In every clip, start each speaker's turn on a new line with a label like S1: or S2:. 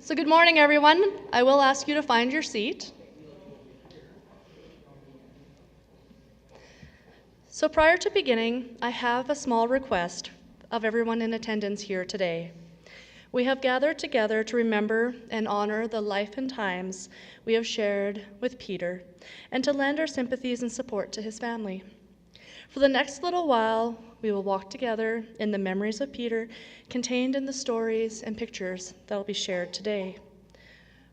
S1: So good morning, everyone. I will ask you to find your seat. So prior to beginning, I have a small request of everyone in attendance here today. We have gathered together to remember and honor the life and times we have shared with Peter and to lend our sympathies and support to his family. For the next little while, we will walk together in the memories of Peter contained in the stories and pictures that will be shared today.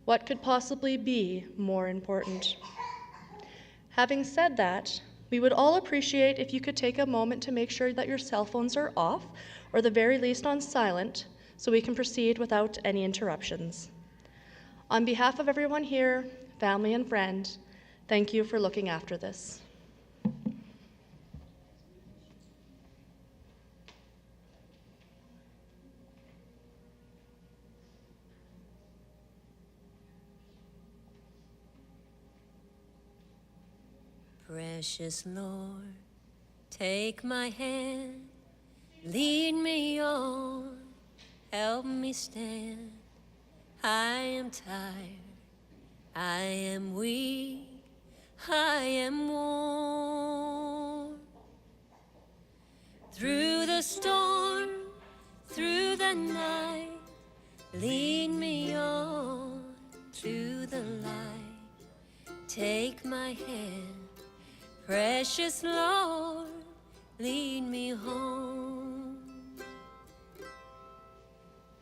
S1: What could possibly be more important? Having said that, we would all appreciate if you could take a moment to make sure that your cell phones are off, or the very least on silent, so we can proceed without any interruptions. On behalf of everyone here, family and friend, thank you for looking after this.
S2: Precious Lord, take my hand, lead me on, help me stand. I am tired, I am weak, I am worn. Through the storm, through the night, lead me on to the light. Take my hand, precious Lord, lead me home.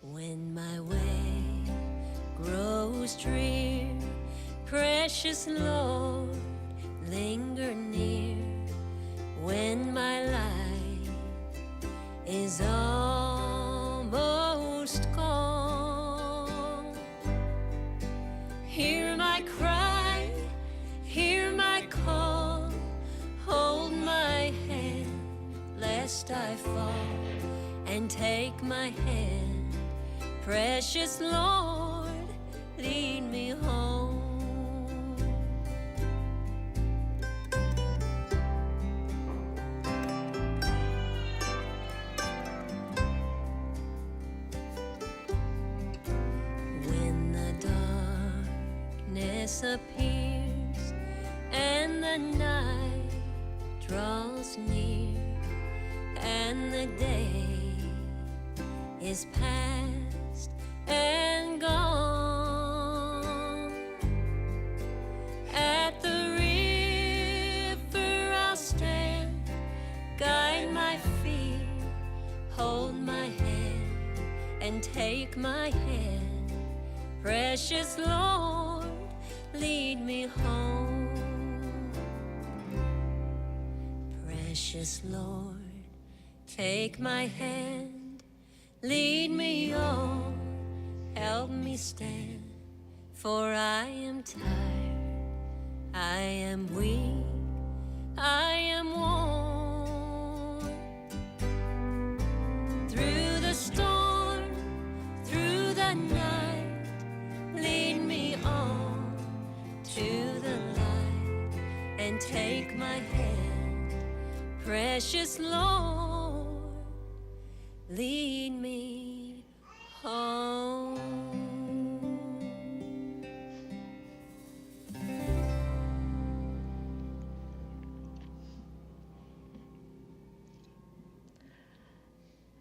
S2: When my way grows drear, precious Lord, linger near. When my life is almost gone, hear my cry, hear my call. Hold my hand, lest I fall, and take my hand, precious Lord, lead me home. When the darkness appears and the night draws near, and the day is past and gone, at the river I'll stand, guide my feet, hold my hand, and take my hand, precious Lord, lead me home. Precious Lord, take my hand, lead me on, help me stand, for I am tired, I am weak, I am worn. Through the storm, through the night, lead me on to the light, and take my hand, precious Lord, lead me home.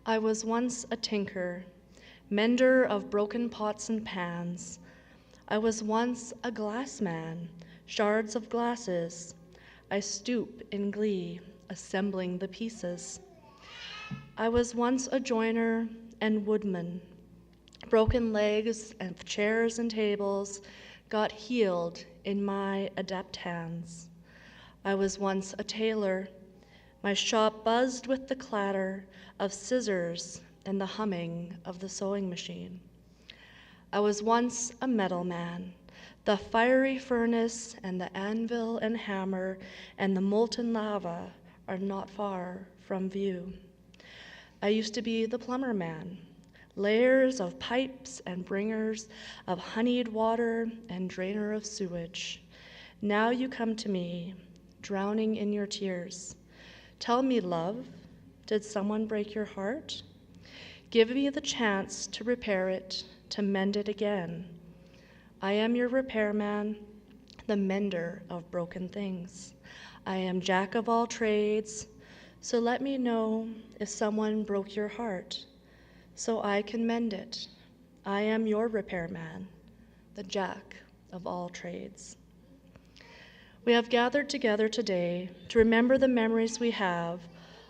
S1: I was once a tinker, mender of broken pots and pans. I was once a glass man, shards of glasses. I stoop in glee, assembling the pieces. I was once a joiner and woodman. Broken legs and chairs and tables got healed in my adept hands. I was once a tailor. My shop buzzed with the clatter of scissors and the humming of the sewing machine. I was once a metal man. The fiery furnace and the anvil and hammer and the molten lava are not far from view. I used to be the plumber man, layers of pipes and bringers of honeyed water and drainer of sewage. Now you come to me, drowning in your tears. Tell me, love, did someone break your heart? Give me the chance to repair it, to mend it again. I am your repairman, the mender of broken things. I am Jack of all trades, so let me know if someone broke your heart, so I can mend it. I am your repairman, the Jack of all trades. We have gathered together today to remember the memories we have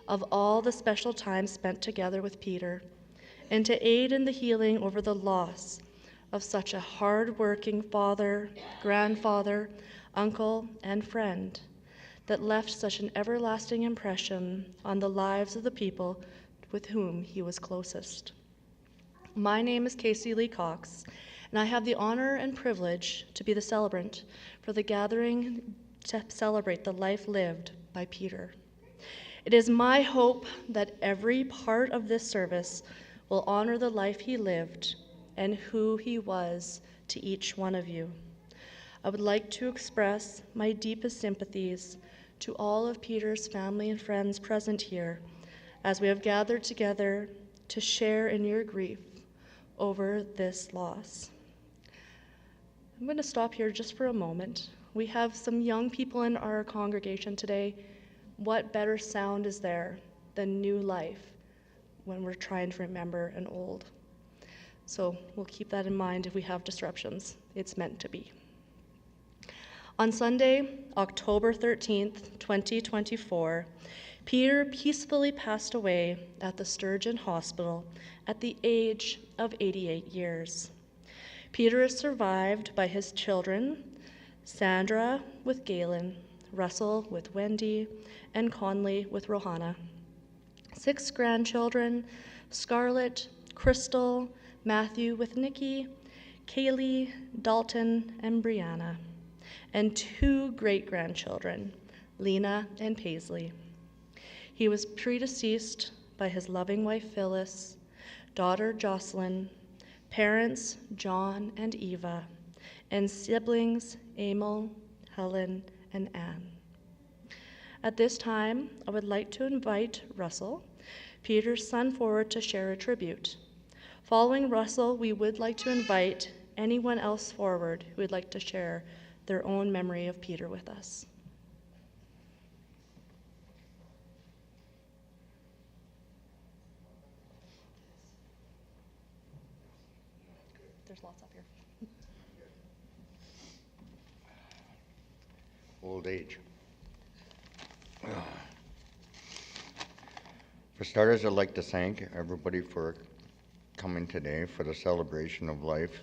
S1: of all the special time spent together with Peter, and to aid in the healing over the loss of such a hard-working father, grandfather, uncle, and friend that left such an everlasting impression on the lives of the people with whom he was closest. My name is Caeli Cox, and I have the honor and privilege to be the celebrant for the gathering to celebrate the life lived by Peter. It is my hope that every part of this service will honor the life he lived and who he was to each one of you. I would like to express my deepest sympathies to all of Peter's family and friends present here as we have gathered together to share in your grief over this loss. I'm going to stop here just for a moment. We have some young people in our congregation today. What better sound is there than new life when we're trying to remember an old? So we'll keep that in mind if we have disruptions. It's meant to be. On Sunday, October 13th, 2024, Peter peacefully passed away at the Sturgeon Hospital at the age of 88 years. Peter is survived by his children, Sandra with Gaylen, Russell with Wendy, and Conley with Rohana. 6 grandchildren, Scarlett, Crystal, Matthew with Nikki, Caeli, Dalton, and Breana, and 2 great-grandchildren, Lena and Paisley. He was predeceased by his loving wife Phyllis, daughter Jocelyn, parents John and Eva, and siblings Emil, Helen, and Ann. At this time, I would like to invite Russell, Peter's son, forward to share a tribute. Following Russell, we would like to invite anyone else forward who would like to share their own memory of Peter with us. There's lots up here.
S3: Old age. For starters, I'd like to thank everybody for coming today for the celebration of life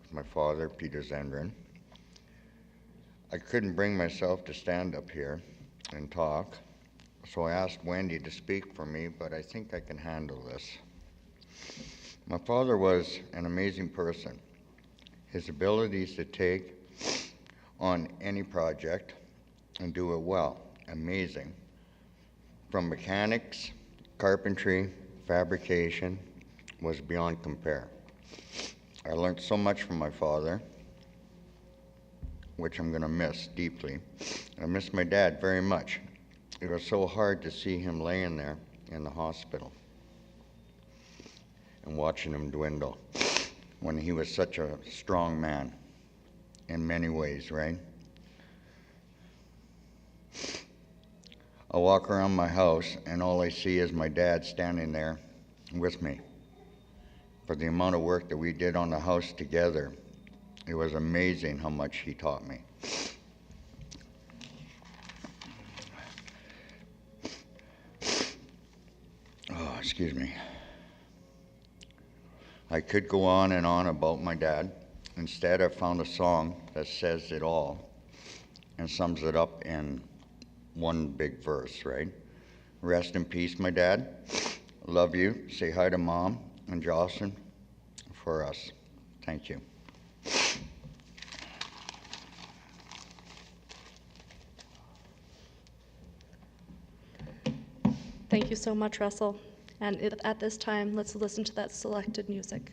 S3: with my father, Peter Zendran. I couldn't bring myself to stand up here and talk, so I asked Wendy to speak for me, but I think I can handle this. My father was an amazing person. His abilities to take on any project and do it well, amazing. From mechanics, carpentry, fabrication, was beyond compare. I learned so much from my father, which I'm gonna miss deeply. I miss my dad very much. It was so hard to see him laying there in the hospital and watching him dwindle when he was such a strong man in many ways, right? I walk around my house and all I see is my dad standing there with me. For the amount of work that we did on the house together, it was amazing how much he taught me. Oh, excuse me. I could go on and on about my dad. Instead, I found a song that says it all and sums it up in one big verse, right? Rest in peace, my dad. Love you. Say hi to Mom and Jocelyn for us. Thank you.
S1: Thank you so much, Russell. And at this time, let's listen to that selected music.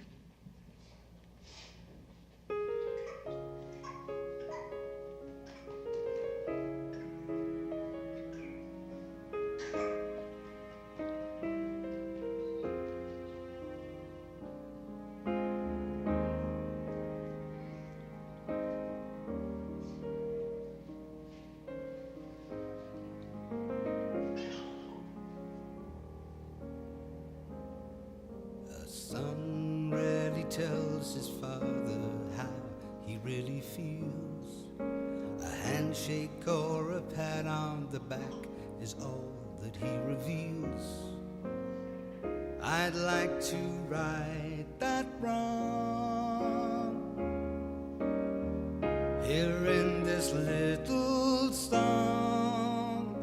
S4: tells his father how he really feels. A handshake or a pat on the back is all that he reveals. I'd like to right that wrong here in this little song.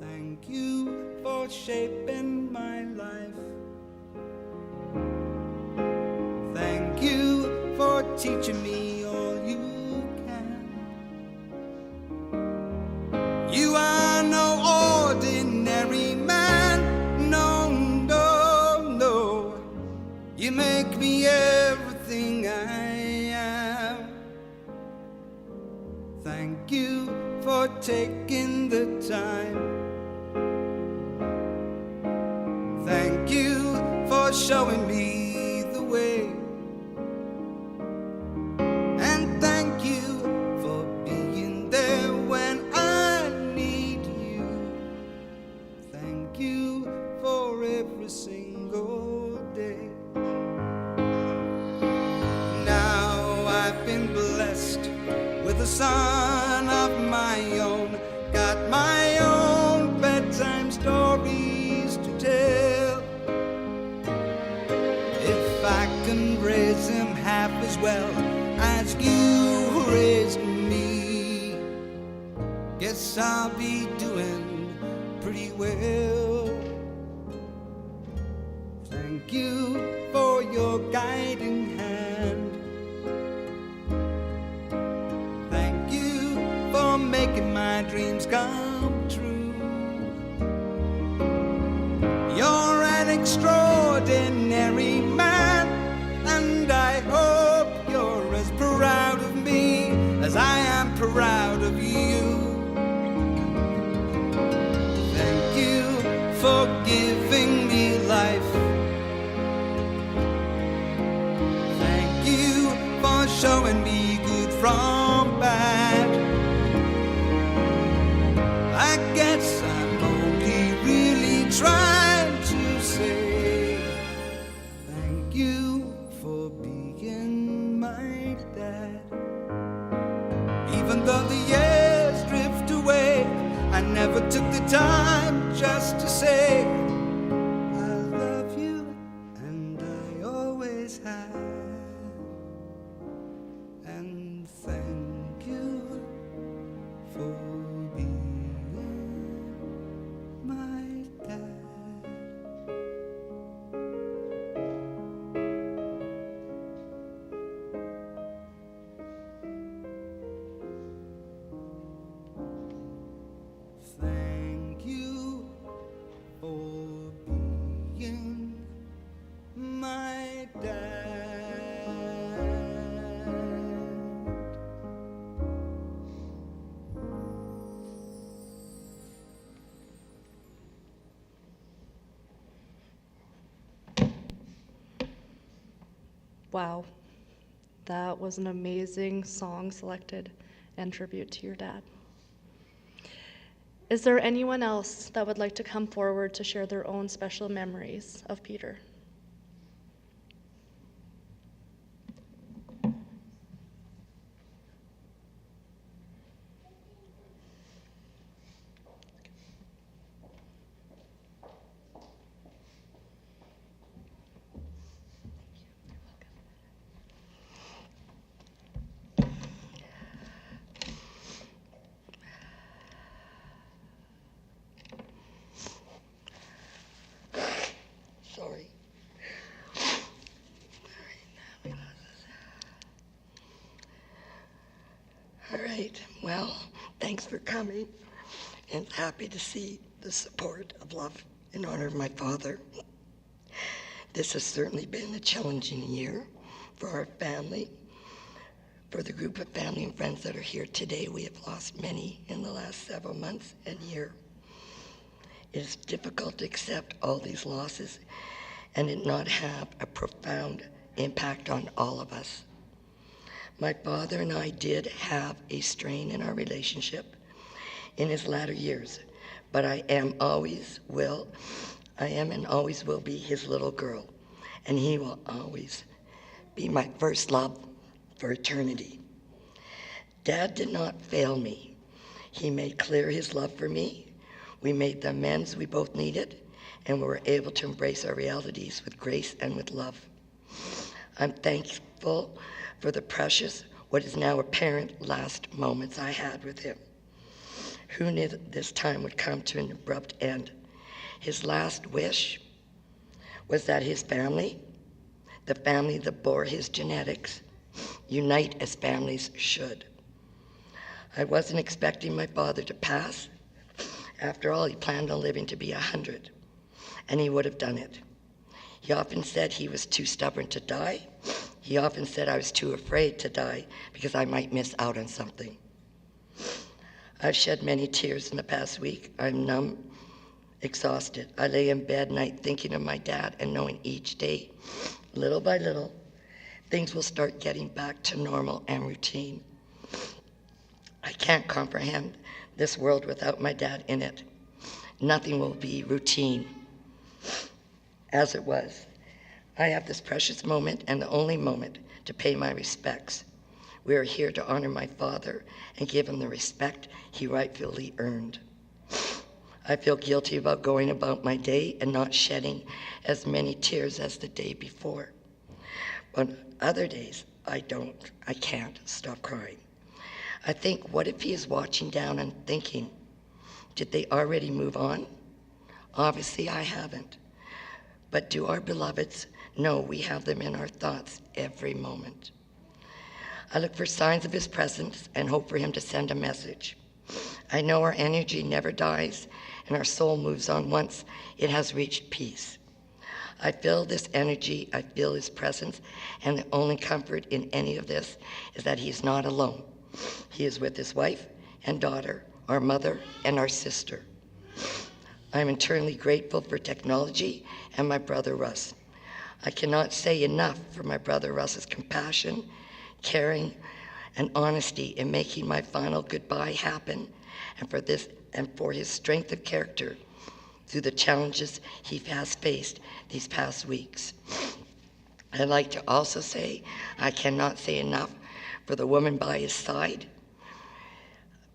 S4: Thank you for shaping my life. Thank you for teaching me all you can. You are no ordinary man. No, no, no. You make me everything I am. Thank you for taking the time. Thank you for showing me the way. And thank you for being there when I need you. Thank you for every single day. Now I've been blessed with a son of my own. Got my own bedtime stories to tell. If I can raise him half as well as you raised me, guess I'll be doing pretty well. Thank you for your guiding hand. Thank you for making my dreams come true. You're an extraordinary man, and I hope you're as proud of me as I am proud of you. Thank you for giving me life. Thank you for showing me good from bad. I guess I'm only really trying to say thank you for being my dad. Even though the years drift away, I never took the time just to say I love you, and I always have. And thank you for being my dad. Thank you for being my dad.
S1: Wow, that was an amazing song selected and tribute to your dad. Is there anyone else that would like to come forward to share their own special memories of Peter?
S5: Sorry. All right, well, thanks for coming, and happy to see the support of love in honor of my father. This has certainly been a challenging year for our family. For the group of family and friends that are here today, we have lost many in the last several months and year. It is difficult to accept all these losses and it not have a profound impact on all of us. My father and I did have a strain in our relationship in his latter years, but I am and always will be his little girl, and he will always be my first love for eternity. Dad did not fail me. He made clear his love for me. We made the amends we both needed, and we were able to embrace our realities with grace and with love. I'm thankful for the precious, what is now apparent, last moments I had with him. Who knew that this time would come to an abrupt end? His last wish was that his family, the family that bore his genetics, unite as families should. I wasn't expecting my father to pass. After all, he planned on living to be 100, and he would have done it. He often said he was too stubborn to die. He often said I was too afraid to die because I might miss out on something. I've shed many tears in the past week. I'm numb, exhausted. I lay in bed at night thinking of my dad and knowing each day, little by little, things will start getting back to normal and routine. I can't comprehend this world without my dad in it. Nothing will be routine as it was. I have this precious moment and the only moment to pay my respects. We are here to honor my father and give him the respect he rightfully earned. I feel guilty about going about my day and not shedding as many tears as the day before. But other days, I can't stop crying. I think, what if he is watching down and thinking, did they already move on? Obviously, I haven't. But do our beloveds know we have them in our thoughts every moment? I look for signs of his presence and hope for him to send a message. I know our energy never dies and our soul moves on once it has reached peace. I feel this energy, I feel his presence, and the only comfort in any of this is that he is not alone. He is with his wife and daughter, our mother, and our sister. I am eternally grateful for technology and my brother Russ. I cannot say enough for my brother Russ's compassion, caring, and honesty in making my final goodbye happen, and for his strength of character through the challenges he has faced these past weeks. I'd like to also say I cannot say enough for the woman by his side,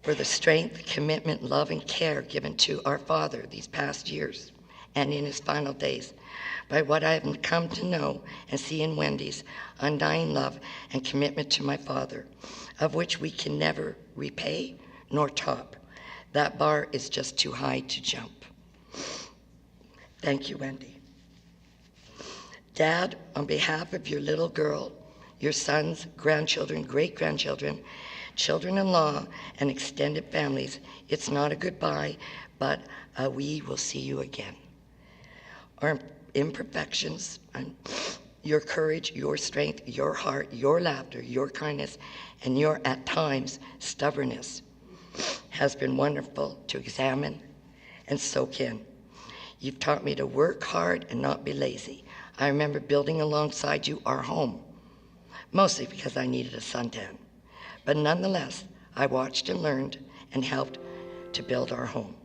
S5: for the strength, commitment, love, and care given to our father these past years and in his final days, by what I have come to know and see in Wendy's undying love and commitment to my father, of which we can never repay nor top. That bar is just too high to jump. Thank you, Wendy. Dad, on behalf of your little girl, your sons, grandchildren, great-grandchildren, children-in-law, and extended families, it's not a goodbye, but a we will see you again. Our imperfections, and your courage, your strength, your heart, your laughter, your kindness, and your, at times, stubbornness has been wonderful to examine and soak in. You've taught me to work hard and not be lazy. I remember building alongside you our home, mostly because I needed a suntan. But nonetheless, I watched and learned and helped to build our home.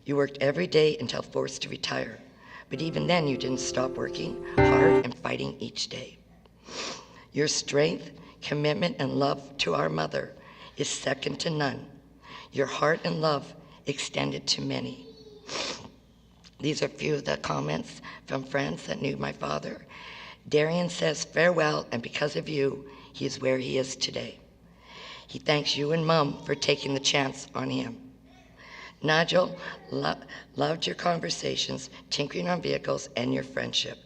S5: You worked every day until forced to retire. But even then, you didn't stop working hard and fighting each day. Your strength, commitment, and love to our mother is second to none. Your heart and love extended to many. These are few of the comments from friends that knew my father. Darian says farewell, and because of you, he is where he is today. He thanks you and Mom for taking the chance on him. Nigel loved your conversations, tinkering on vehicles, and your friendship.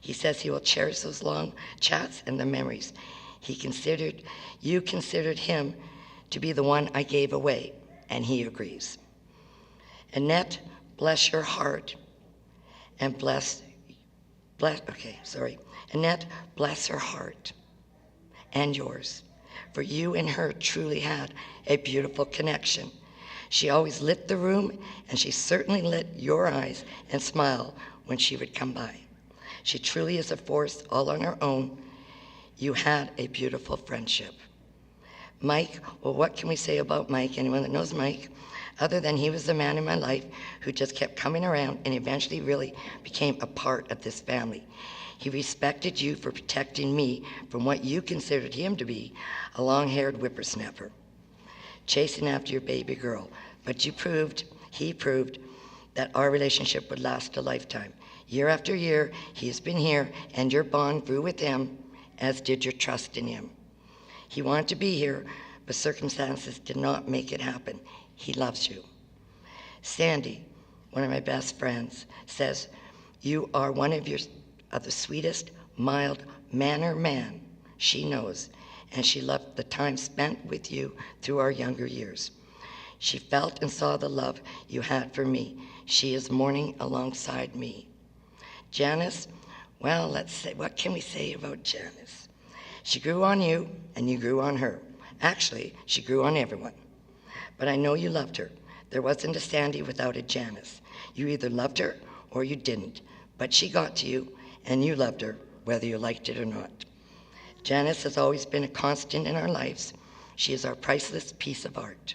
S5: He says he will cherish those long chats and the memories. You considered him to be the one I gave away, and he agrees. Annette, bless your heart, and Annette, bless her heart and yours, for you and her truly had a beautiful connection. She always lit the room, and she certainly lit your eyes and smile when she would come by. She truly is a force all on her own. You had a beautiful friendship. Mike, well, what can we say about Mike? Anyone that knows Mike, other than he was the man in my life who just kept coming around and eventually really became a part of this family. He respected you for protecting me from what you considered him to be, a long-haired whippersnapper, chasing after your baby girl. But he proved that our relationship would last a lifetime. Year after year, he has been here, and your bond grew with him, as did your trust in him. He wanted to be here, but circumstances did not make it happen. He loves you. Sandy, one of my best friends, says you are one of the sweetest, mild-mannered man she knows, and she loved the time spent with you through our younger years. She felt and saw the love you had for me. She is mourning alongside me. Janice, well, let's say, what can we say about Janice? She grew on you, and you grew on her. Actually, she grew on everyone. But I know you loved her. There wasn't a Sandy without a Janice. You either loved her or you didn't. But she got to you, and you loved her, whether you liked it or not. Janice has always been a constant in our lives. She is our priceless piece of art.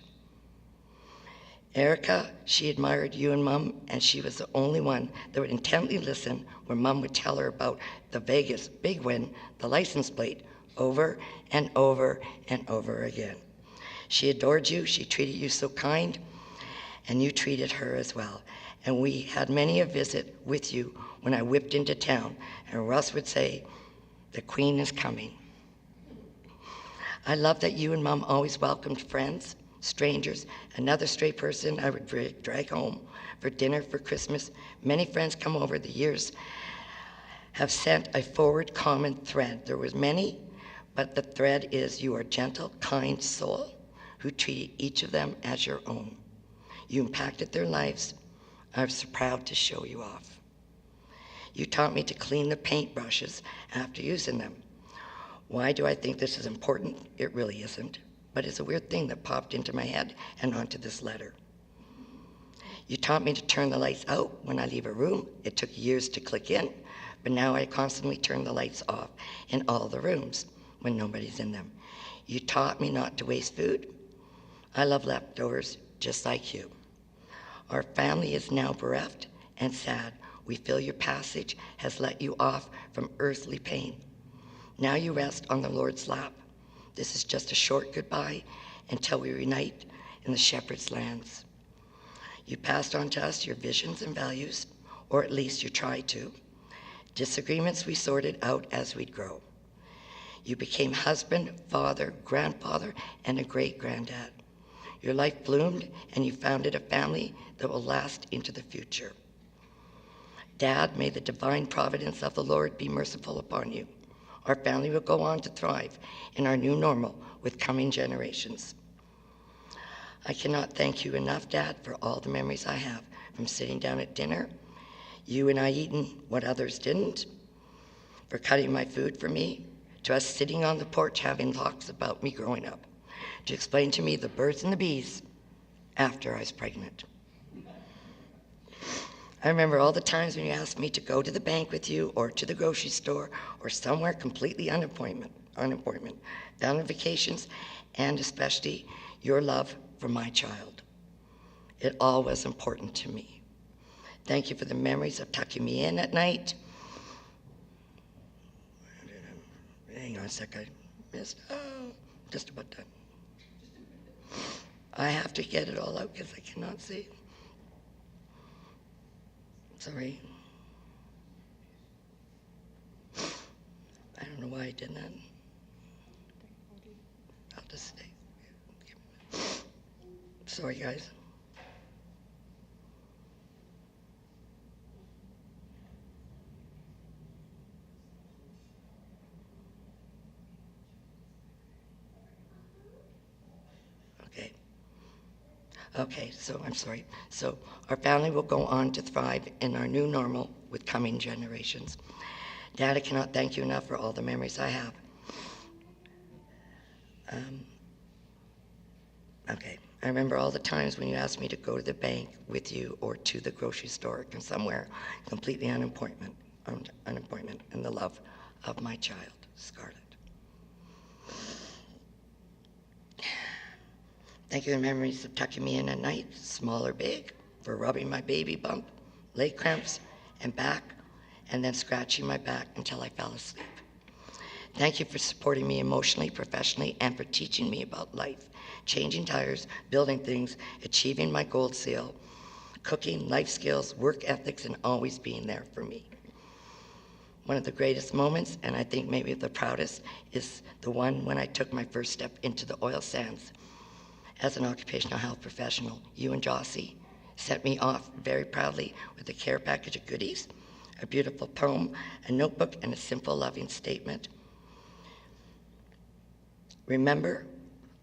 S5: Erica, she admired you and Mom, and she was the only one that would intently listen when Mom would tell her about the Vegas big win, the license plate, over and over and over again. She adored you, she treated you so kind, and you treated her as well. And we had many a visit with you when I whipped into town, and Russ would say, "The Queen is coming." I love that you and Mom always welcomed friends, strangers, another stray person I would drag home for dinner for Christmas. Many friends come over the years have sent a forward common thread. There was many, but the thread is you are a gentle, kind soul who treated each of them as your own. You impacted their lives. I was so proud to show you off. You taught me to clean the paintbrushes after using them. Why do I think this is important? It really isn't, but it's a weird thing that popped into my head and onto this letter. You taught me to turn the lights out when I leave a room. It took years to click in, but now I constantly turn the lights off in all the rooms when nobody's in them. You taught me not to waste food. I love leftovers just like you. Our family is now bereft and sad. We feel your passage has let you off from earthly pain. Now you rest on the Lord's lap. This is just a short goodbye until we reunite in the shepherd's lands. You passed on to us your visions and values, or at least you tried to. Disagreements we sorted out as we'd grow. You became husband, father, grandfather, and a great-granddad. Your life bloomed, and you founded a family that will last into the future. Dad, may the divine providence of the Lord be merciful upon you. Our family will go on to thrive in our new normal with coming generations. I cannot thank you enough, Dad, for all the memories I have from sitting down at dinner, you and I eating what others didn't, for cutting my food for me, to us sitting on the porch having talks about me growing up, to explain to me the birds and the bees after I was pregnant. I remember all the times when you asked me to go to the bank with you or to the grocery store or somewhere completely unappointment, down on vacations, and especially your love for my child. It all was important to me. Thank you for the memories of tucking me in at night. Hang on a sec, I missed, just about done. I have to get it all out because I cannot see. Sorry. I don't know why I did that. I'll just stay. Sorry, guys. Okay, so I'm sorry. So our family will go on to thrive in our new normal with coming generations. Dad, I cannot thank you enough for all the memories I have. Okay, I remember all the times when you asked me to go to the bank with you or to the grocery store or somewhere completely unappointment, and the love of my child, Scarlett. Thank you for the memories of tucking me in at night, small or big, for rubbing my baby bump, leg cramps, and back, and then scratching my back until I fell asleep. Thank you for supporting me emotionally, professionally, and for teaching me about life, changing tires, building things, achieving my gold seal, cooking, life skills, work ethics, and always being there for me. One of the greatest moments, and I think maybe the proudest, is the one when I took my first step into the oil sands. As an occupational health professional, you and Jossie set me off very proudly with a care package of goodies, a beautiful poem, a notebook, and a simple loving statement. Remember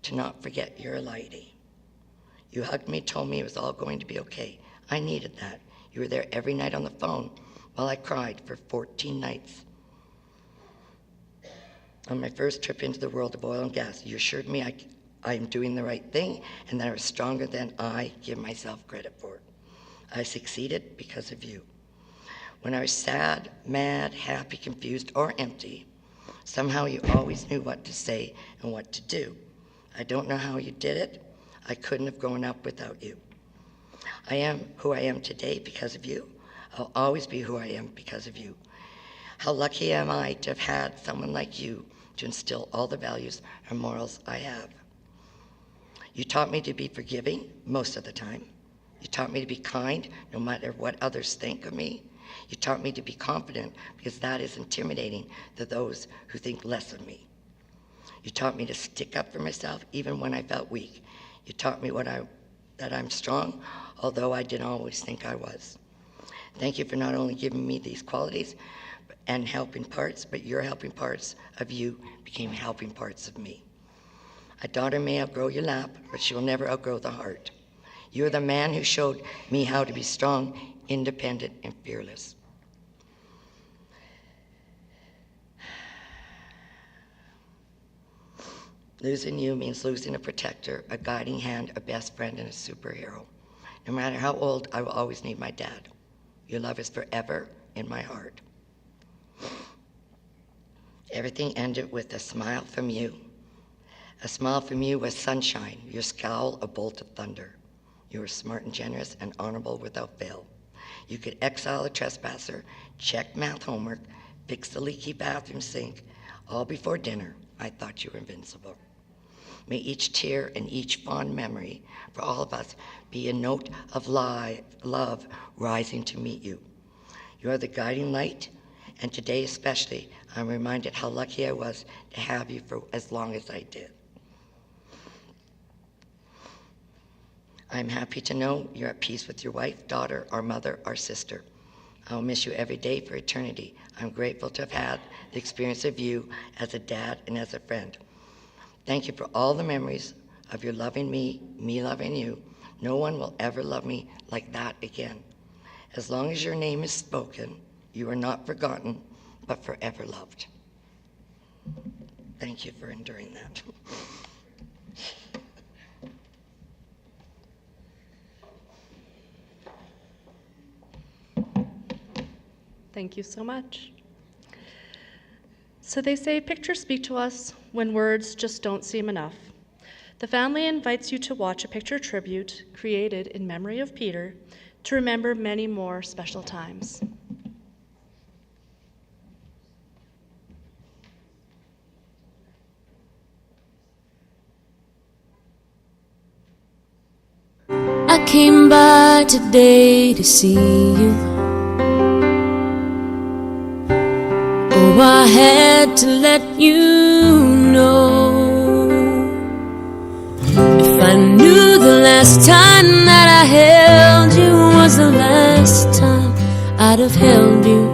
S5: to not forget you're a lady. You hugged me, told me it was all going to be okay. I needed that. You were there every night on the phone while I cried for 14 nights. On my first trip into the world of oil and gas, you assured me I am doing the right thing and that I was stronger than I give myself credit for. I succeeded because of you. When I was sad, mad, happy, confused, or empty, somehow you always knew what to say and what to do. I don't know how you did it. I couldn't have grown up without you. I am who I am today because of you. I'll always be who I am because of you. How lucky am I to have had someone like you to instill all the values and morals I have. You taught me to be forgiving most of the time. You taught me to be kind no matter what others think of me. You taught me to be confident because that is intimidating to those who think less of me. You taught me to stick up for myself even when I felt weak. You taught me that I'm strong, although I didn't always think I was. Thank you for not only giving me these qualities and helping parts, but your helping parts of you became helping parts of me. A daughter may outgrow your lap, but she will never outgrow the heart. You are the man who showed me how to be strong, independent, and fearless. Losing you means losing a protector, a guiding hand, a best friend, and a superhero. No matter how old, I will always need my dad. Your love is forever in my heart. Everything ended with a smile from you. A smile from you was sunshine, your scowl a bolt of thunder. You were smart and generous and honorable without fail. You could exile a trespasser, check math homework, fix the leaky bathroom sink, all before dinner. I thought you were invincible. May each tear and each fond memory for all of us be a note of love rising to meet you. You are the guiding light, and today especially, I'm reminded how lucky I was to have you for as long as I did. I'm happy to know you're at peace with your wife, daughter, or mother, or sister. I'll miss you every day for eternity. I'm grateful to have had the experience of you as a dad and as a friend. Thank you for all the memories of your loving me loving you. No one will ever love me like that again. As long as your name is spoken, you are not forgotten, but forever loved. Thank you for enduring that.
S1: Thank you so much. So they say pictures speak to us when words just don't seem enough. The family invites you to watch a picture tribute created in memory of Peter to remember many more special times.
S2: I came by today to see you. Oh, I had to let you know. If I knew the last time that I held you was the last time, I'd have held you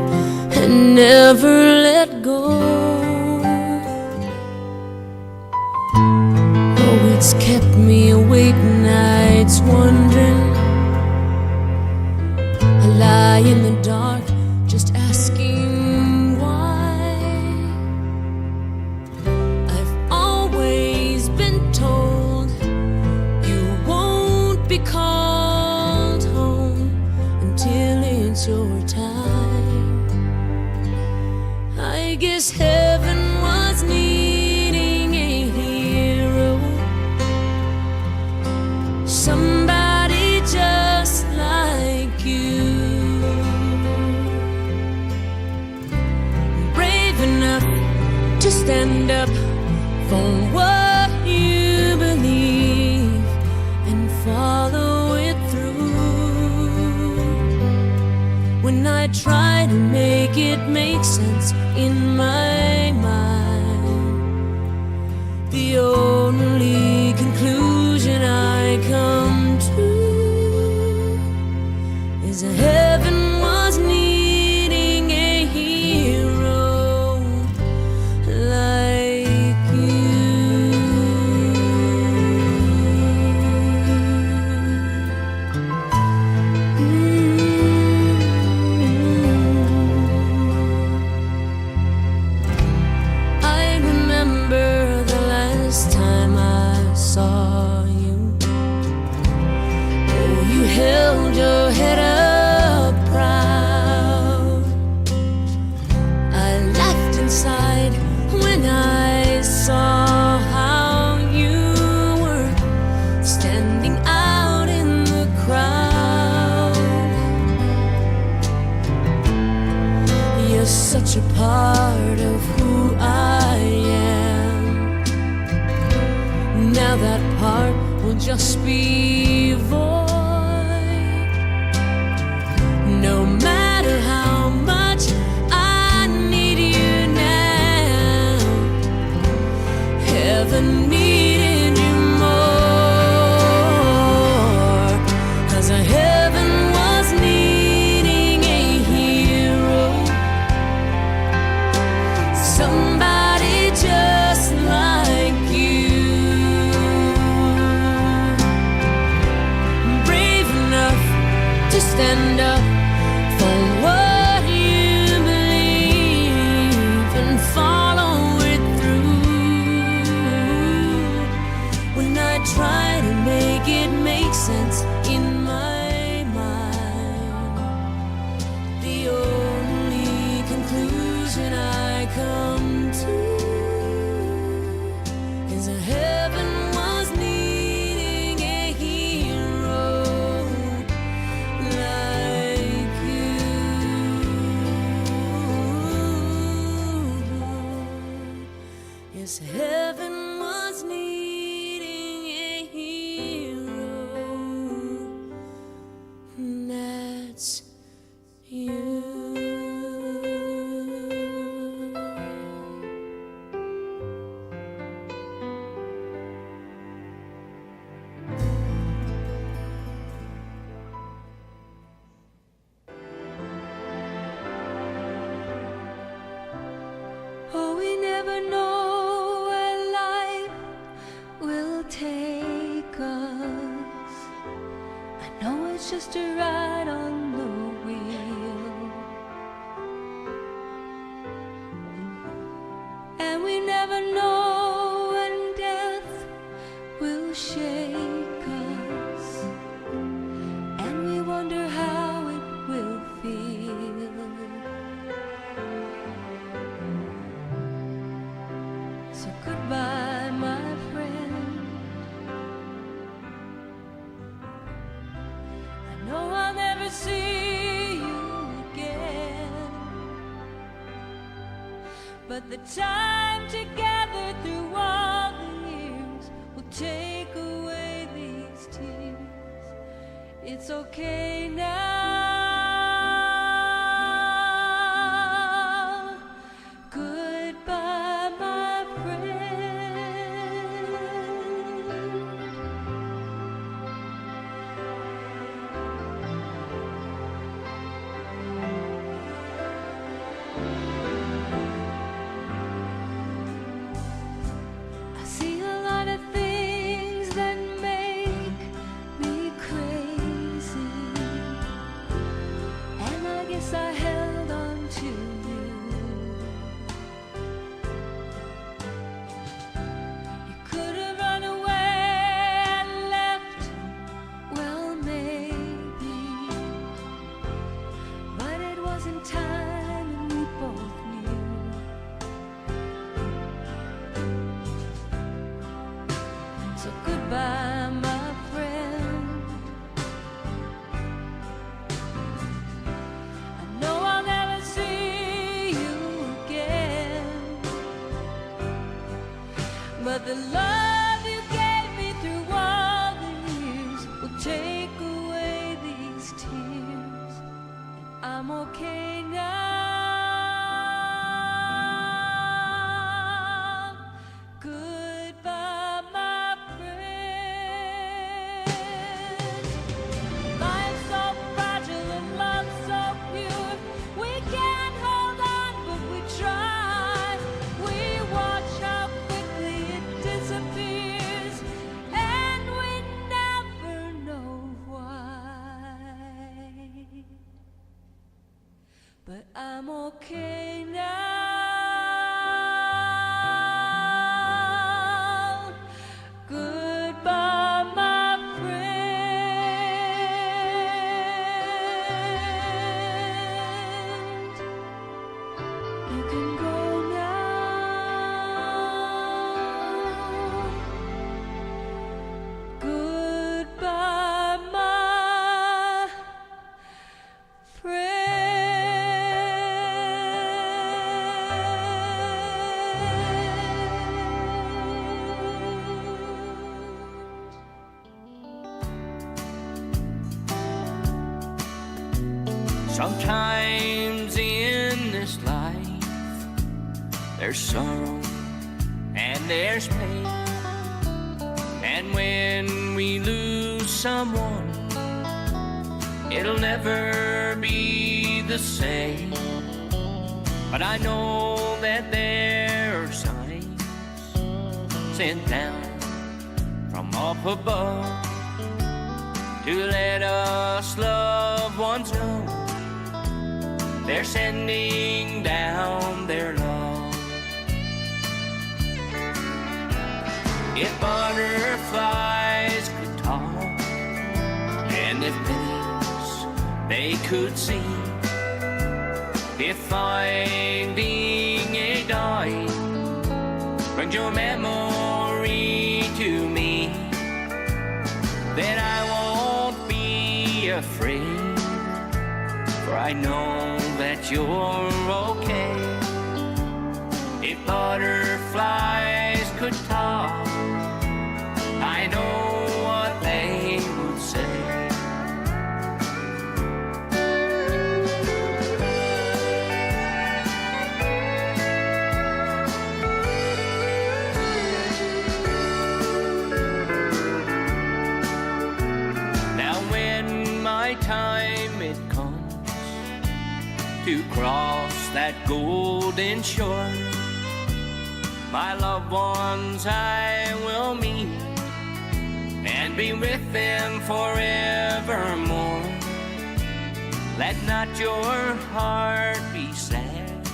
S2: and never let go. Oh, it's kept me awake nights wondering. I lie in the dark just asking why. I've always been told you won't be called home until it's your time. I guess heaven was needing a hero, somebody just like you. stand up for what you believe and follow it through. When I try to make it make sense in my mind, the only conclusion I come to is a heaven was needing a hero like you. I remember the last time I saw you. Oh, you held your head up proud. I laughed inside when I saw how you were standing out in the crowd. You're such a part of who I am. Now that part will just be void. No matter how much I need you now, heaven needed you more. 'Cause a heaven was needing a hero, somebody just like you, brave enough to stand up for what you believe and follow it through. When I try to make it make sense in my mind, the only conclusion I come to is a heaven was needing a hero like you. Yes, heaven was needing a hero. That's you. Oh, we never know where life will take us. I know it's just a ride on the wheel, and we never know when death will shake us, and we wonder how it will feel. So goodbye, my friend. I know I'll never see you again, but the time together through all the years will take away these tears. It's okay now. Goodbye, my friend. I see a lot of things that make me crazy. love you gave me through all the years will take away these tears. I'm okay now. Goodbye, my friend. Life's so fragile and love's so pure. We can't hold on, but we try. We watch how quickly it disappears, and we never know why. But I'm okay now. Goodbye, my friend. You can go now. Goodbye, my
S6: Sometimes in this life, there's sorrow and there's pain. And when we lose someone, it'll never be the same. But I know that there are signs sent down from up above to let us loved ones know they're sending down their love. If butterflies could talk, and if pennies they could see, if finding a dime brings your memory to me, then I won't be afraid, for I know that you're okay. If butterflies could talk, I know what they would say. Now when my time it comes to cross that golden shore, my loved ones I will meet and be with them forevermore. Let not your heart be sad.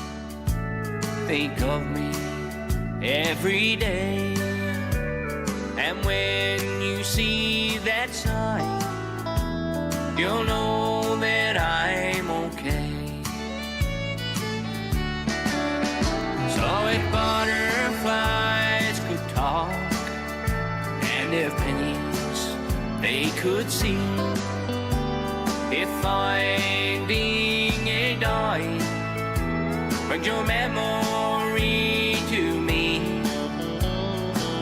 S6: Think of me every day. And when you see that sign, you'll know that I'm okay. So if butterflies could talk, and if pennies they could see, if finding a dime brings your memory to me,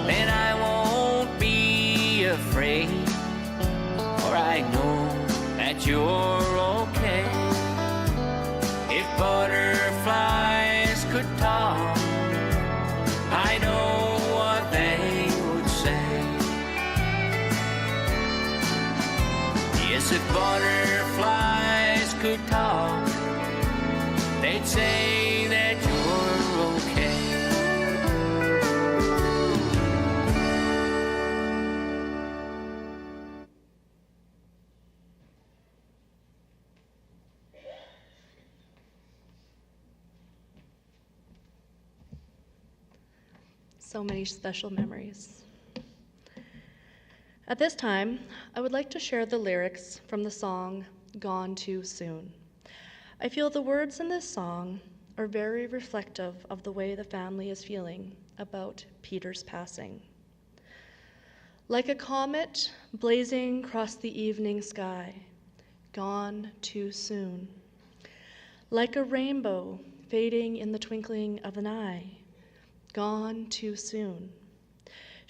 S6: then I won't be afraid, for I know that you're okay. If butterflies could talk, I know what they would say. Yes, if butterflies could talk, they'd say that you're okay.
S1: So many special memories. At this time, I would like to share the lyrics from the song Gone Too Soon. I feel the words in this song are very reflective of the way the family is feeling about Peter's passing. Like a comet blazing across the evening sky, gone too soon. Like a rainbow fading in the twinkling of an eye, gone too soon.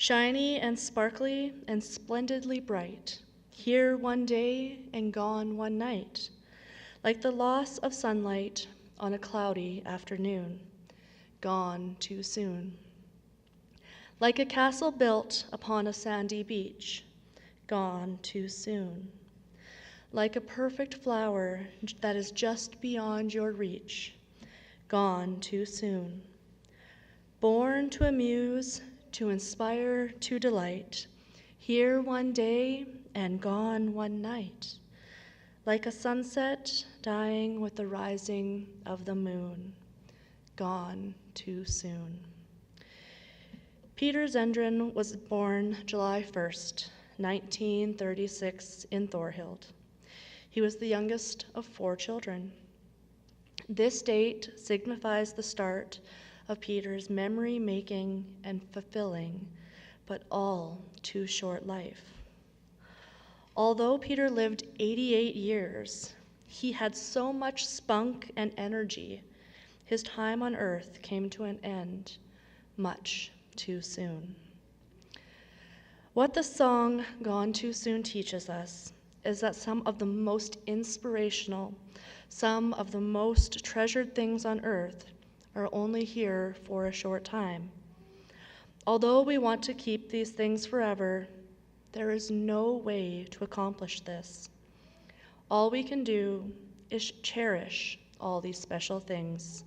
S1: Shiny and sparkly and splendidly bright, here one day and gone one night, like the loss of sunlight on a cloudy afternoon, gone too soon. Like a castle built upon a sandy beach, gone too soon. Like a perfect flower that is just beyond your reach, gone too soon. Born to amuse, to inspire, to delight, here one day and gone one night, like a sunset dying with the rising of the moon, gone too soon. Peter Zendran was born July 1st, 1936 in Thorhild. He was the youngest of 4 children. This date signifies the start of Peter's memory-making and fulfilling, but all too short life. Although Peter lived 88 years, he had so much spunk and energy, his time on earth came to an end much too soon. What the song Gone Too Soon teaches us is that some of the most inspirational, some of the most treasured things on earth are only here for a short time. Although we want to keep these things forever, there is no way to accomplish this. All we can do is cherish all these special things,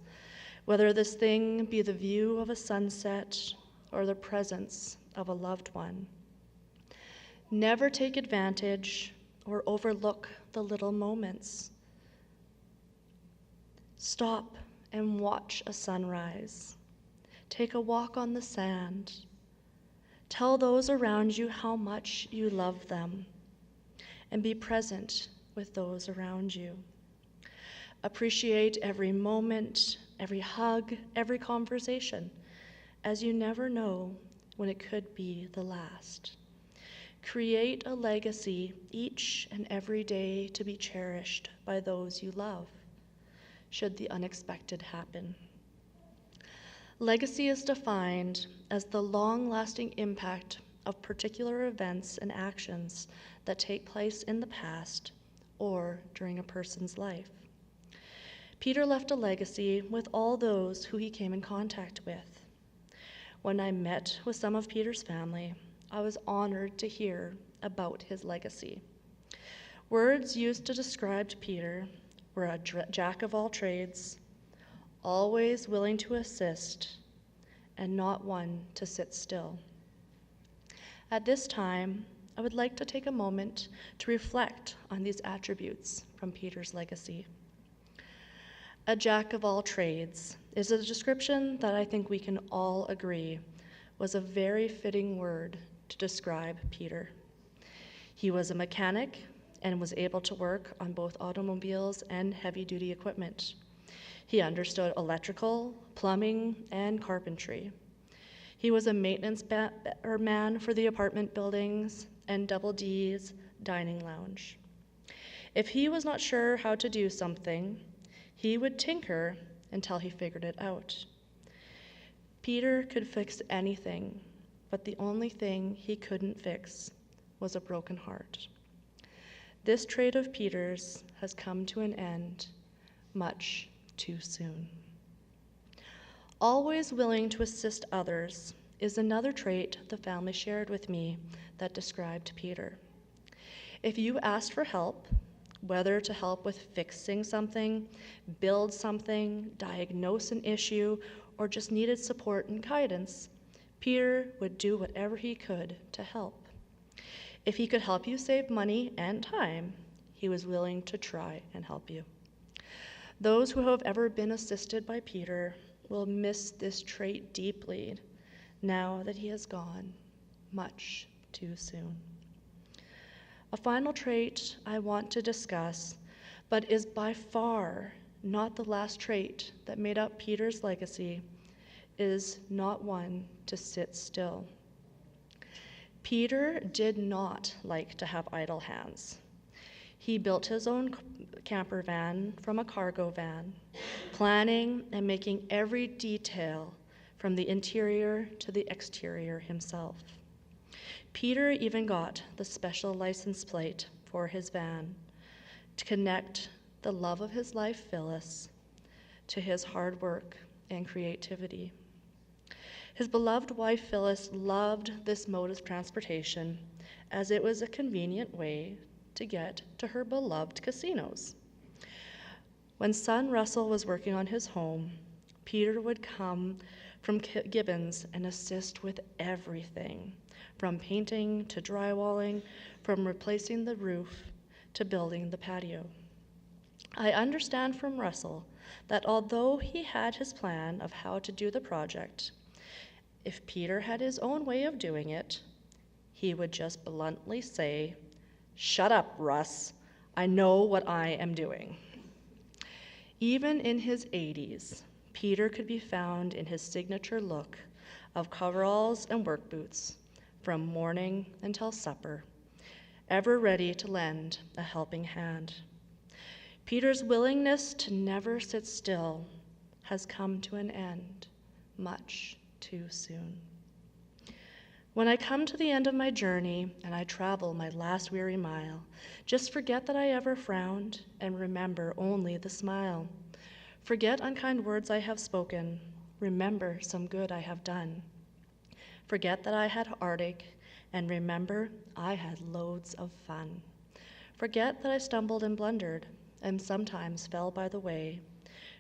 S1: whether this thing be the view of a sunset or the presence of a loved one. Never take advantage or overlook the little moments. Stop and watch a sunrise. Take a walk on the sand. Tell those around you how much you love them, and be present with those around you. Appreciate every moment, every hug, every conversation, as you never know when it could be the last. Create a legacy each and every day to be cherished by those you love, should the unexpected happen. Legacy is defined as the long-lasting impact of particular events and actions that take place in the past or during a person's life. Peter left a legacy with all those who he came in contact with. When I met with some of Peter's family, I was honored to hear about his legacy. Words used to describe Peter were a jack of all trades, always willing to assist, and not one to sit still. At this time, I would like to take a moment to reflect on these attributes from Peter's legacy. A jack of all trades is a description that I think we can all agree was a very fitting word to describe Peter. He was a mechanic and was able to work on both automobiles and heavy-duty equipment. He understood electrical, plumbing, and carpentry. He was a maintenance man for the apartment buildings and Double D's dining lounge. If he was not sure how to do something, he would tinker until he figured it out. Peter could fix anything, but the only thing he couldn't fix was a broken heart. This trait of Peter's has come to an end much too soon. Always willing to assist others is another trait the family shared with me that described Peter. If you asked for help, whether to help with fixing something, build something, diagnose an issue, or just needed support and guidance, Peter would do whatever he could to help. If he could help you save money and time, he was willing to try and help you. Those who have ever been assisted by Peter will miss this trait deeply now that he has gone much too soon. A final trait I want to discuss, but is by far not the last trait that made up Peter's legacy, is not one to sit still. Peter did not like to have idle hands. He built his own camper van from a cargo van, planning and making every detail from the interior to the exterior himself. Peter even got the special license plate for his van to connect the love of his life, Phyllis, to his hard work and creativity. His beloved wife, Phyllis, loved this mode of transportation as it was a convenient way to get to her beloved casinos. When son Russell was working on his home, Peter would come from Gibbons and assist with everything, from painting to drywalling, from replacing the roof to building the patio. I understand from Russell that although he had his plan of how to do the project, if Peter had his own way of doing it, he would just bluntly say, "Shut up, Russ. I know what I am doing." Even in his 80s, Peter could be found in his signature look of coveralls and work boots from morning until supper, ever ready to lend a helping hand. Peter's willingness to never sit still has come to an end much too soon. When I come to the end of my journey and I travel my last weary mile, just forget that I ever frowned and remember only the smile. Forget unkind words I have spoken, remember some good I have done. Forget that I had heartache and remember I had loads of fun. Forget that I stumbled and blundered and sometimes fell by the way.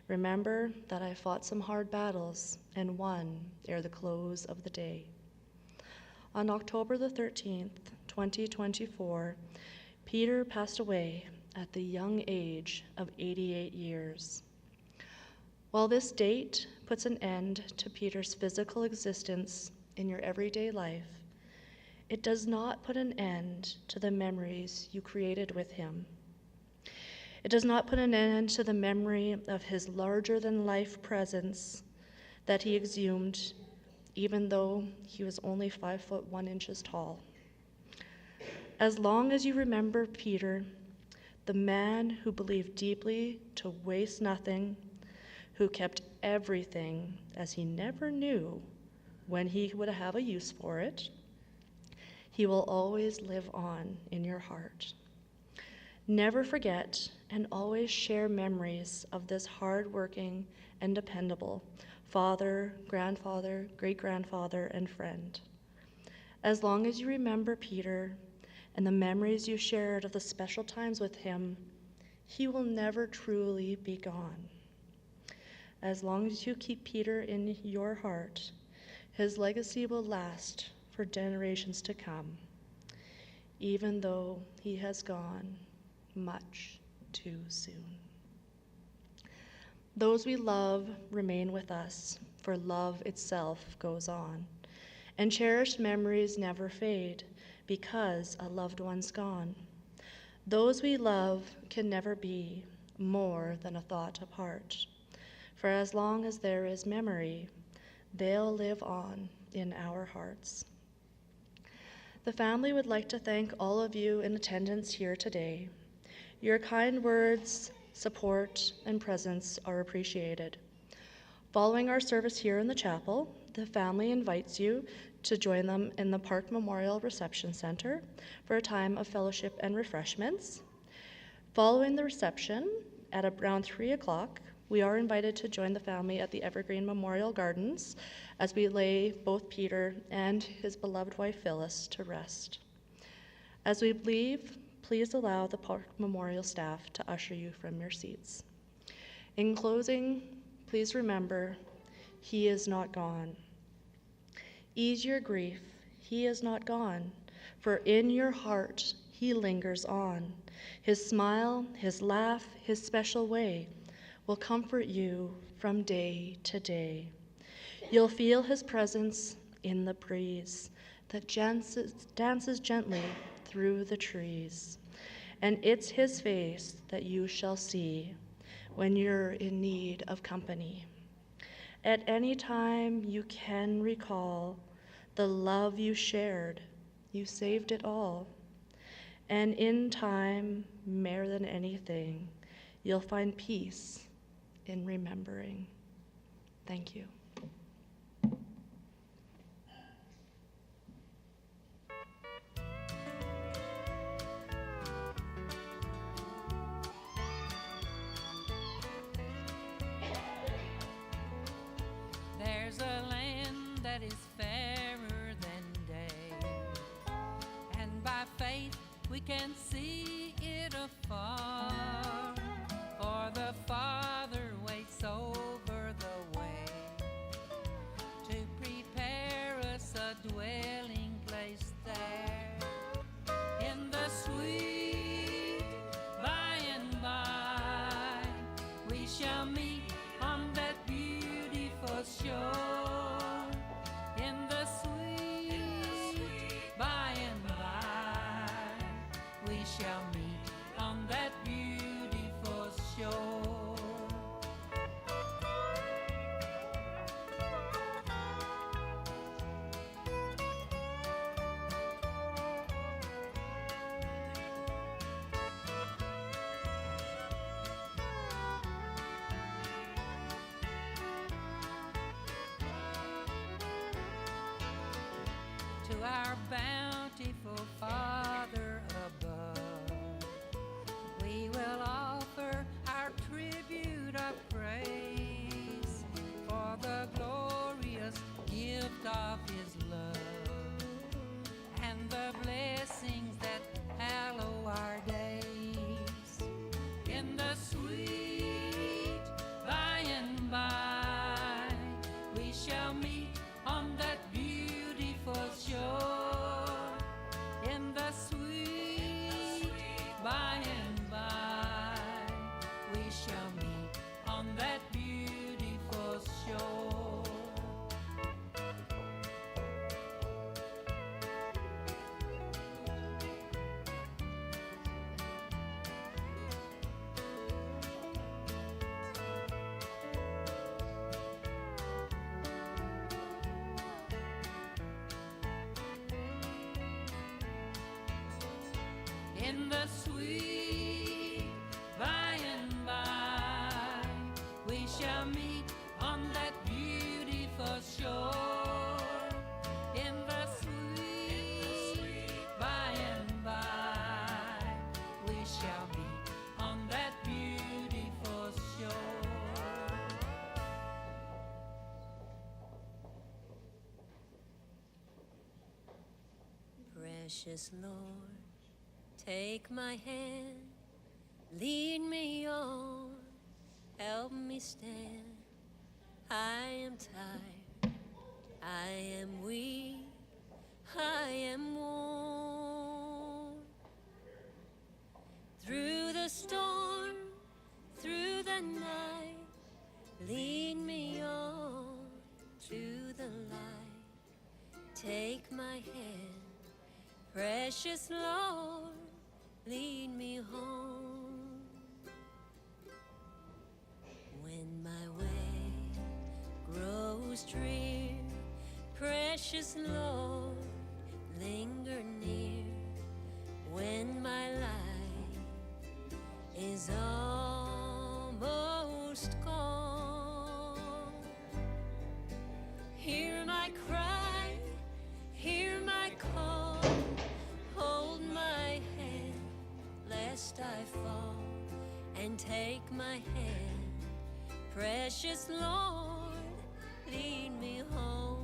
S1: Remember that I fought some hard battles and won ere the close of the day. On October the 13th, 2024, Peter passed away at the young age of 88 years. While this date puts an end to Peter's physical existence in your everyday life, it does not put an end to the memories you created with him. It does not put an end to the memory of his larger-than-life presence that he exhumed, even though he was only 5'1" tall. As long as you remember Peter, the man who believed deeply to waste nothing, who kept everything as he never knew when he would have a use for it, he will always live on in your heart. Never forget and always share memories of this hard-working and dependable father, grandfather, great-grandfather, and friend. As long as you remember Peter and the memories you shared of the special times with him, he will never truly be gone. As long as you keep Peter in your heart, his legacy will last for generations to come, even though he has gone much too soon. Those we love remain with us, for love itself goes on, and cherished memories never fade because a loved one's gone. Those we love can never be more than a thought apart, for as long as there is memory, they'll live on in our hearts. The family would like to thank all of you in attendance here today. Your kind words, support, and presence are appreciated. Following our service here in the chapel, the family invites you to join them in the Park Memorial Reception Center for a time of fellowship and refreshments. Following the reception, at around 3 o'clock, we are invited to join the family at the Evergreen Memorial Gardens as we lay both Peter and his beloved wife Phyllis to rest. As we leave, please allow the Park Memorial staff to usher you from your seats. In closing, please remember, he is not gone. Ease your grief, he is not gone, for in your heart he lingers on. His smile, his laugh, his special way will comfort you from day to day. You'll feel his presence in the breeze that dances gently through the trees. And it's his face that you shall see when you're in need of company. At any time you can recall the love you shared, you saved it all. And in time, more than anything, you'll find peace in remembering. Thank you.
S7: can see it afar, for the Father waits over the way to prepare us a dwelling place there in the sweet by and by. We shall meet on that beautiful shore in the sweet by and by. We shall meet on that beautiful shore. To our bountiful Father above, we will offer our tribute of praise for the glorious gift of His love and the blessings that hallow our days in the sweet by and by. We shall meet on that beautiful shore in the sweet by and by. We shall meet on that beautiful shore. In the sweet by and by, we shall meet on that beautiful shore. In the sweet by and by, we shall meet on that beautiful shore.
S8: Precious Lord, take my hand, lead me on, help me stand. I am tired, I am weak, I am worn. Through the storm, through the night, lead me on to the light. Take my hand, precious Lord, lead me home. When my way grows drear, precious Lord, linger near. When my life is almost gone, hear my cry, hear my call, hold my hand lest I fall, and take my hand, precious Lord, lead me home.